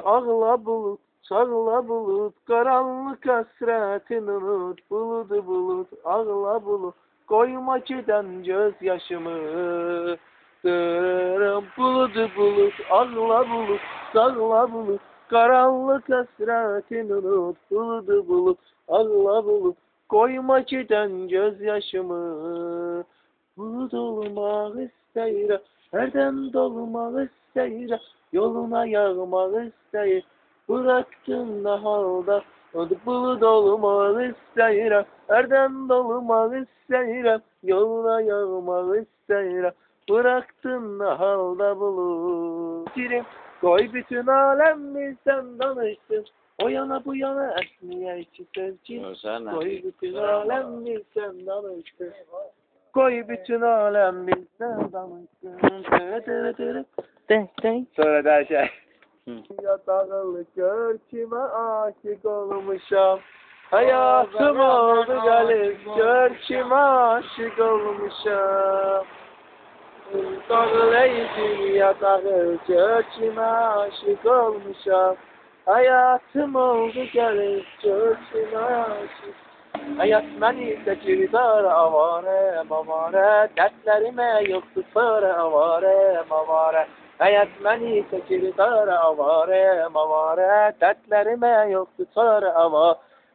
Ağla bulut, çağla bulut, karanlık hasretin unut. Buludu bulut, ağla bulut, koyma giden gözyaşımı. Dırırım, buludu bulut, ağla bulut, çağla bulut, karanlık hasretin unut. Buludu bulut, ağla bulut, koyma giden gözyaşımı. Bulut olmak isteyir, herden dolmak isteyir, yoluna yağmak isteyir. Bıraktın da halda, bulut olmak isteyir, herden dolmak isteyir, yoluna yağmak isteyir. Bıraktın da halda bulut. Koy bütün alem bilsen danışsın, o yana bu yana esmiye içi sevgi. Koy bütün alem bilsen danışsın. Koy bütün alem bilsen danışsın. Sonra da şey. Yatağlı gör kime aşık olmuşam. Hayatım oldu galip gör kime aşık olmuşam. Dağlayıcı yatağı gör kime aşık olmuşam. Hayatım oldu galip gör kime aşık. Hayat beni seçirdar avare mavare, dertlerime yok tutar avare mavare. Hayat beni seçirdar avare mavare, dertlerime yok tutar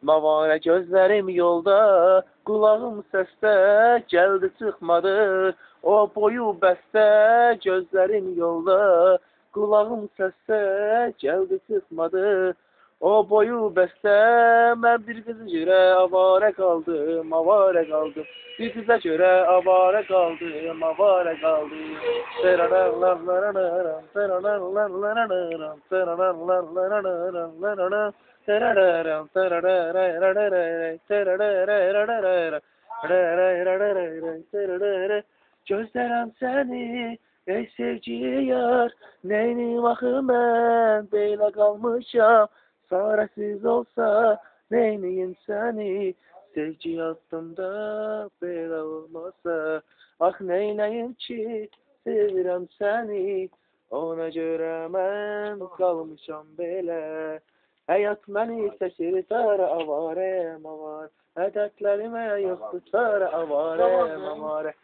mavare. Gözlerim yolda, kulağım seste, geldi çıkmadı o boyu beste. Gözlerim yolda, kulağım seste, geldi çıkmadı o boyu beste. Ben bir kızı göre avare kaldım, avare kaldım. Bir kıza göre avare kaldım, avare kaldım. Gözlerim seni, ey sevgi yar, neyini bakım ben böyle kalmışam. Çaresiz olsa neyniyim seni, sevgi yazdım da böyle olmasa. Ah neyneyim ki sevirəm seni, ona göre ben kalmışam böyle. Hayat beni seçir dar avare mavare, dertlerime yok tutar avare mavare.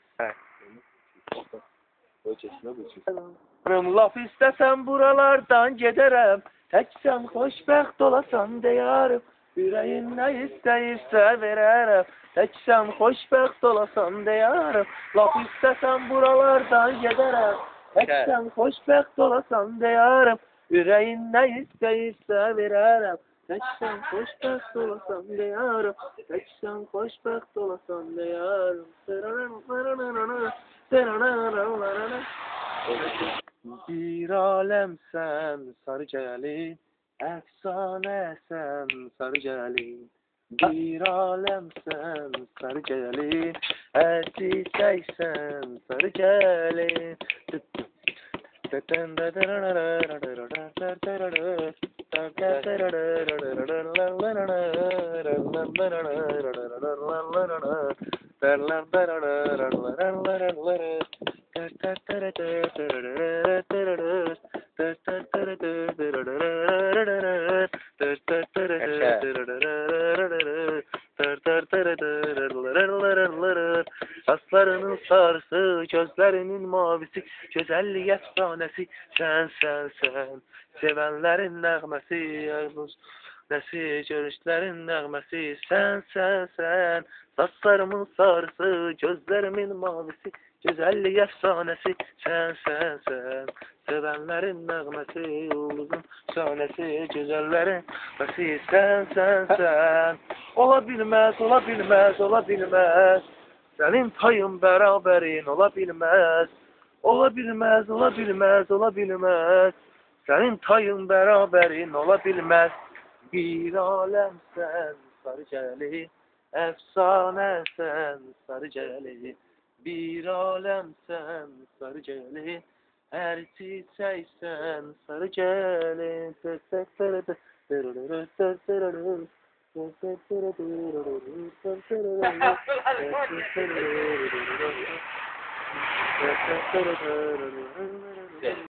Laf istesem buralardan giderim, tek sen hoşbəxt olasan deyarım. Yüreğin ne isteyirse vererem, tek sen hoşbəxt olasan deyarım. Laf istesem buralardan giderim, tek sen hoşbəxt olasan deyarım. Yüreğin ne isteyirse vererem, tek sen hoşbəxt olasan deyarım. Tek sen hoşbəxt olasan deyarım. Bir alemsen sarı gelin, efsanesen sarı gelin. Bir alemsen sarı gelin, ertiysen sarı gelin. Saçlarının sarısı, gözlerinin mavisi, güzellik efsanesi, sen. Sevenlerin nəğməsi, nəsi, görüşlerin nəğməsi, sen. Saçlarımın sarısı, gözlerimin mavisi, güzellik efsanesi, sen. Sevenlerin nəğməsi, uluzun şanesi, güzellerin nəğməsi, sen. Ola bilmez. Senin payın beraberin ola bilmez. Senin tayın beraberin ola bilmez. Bir alemsen sarı gelin, efsane sen sarı gelin. Bir alemsen sarı gelin, her çiçeksen sarı gelin.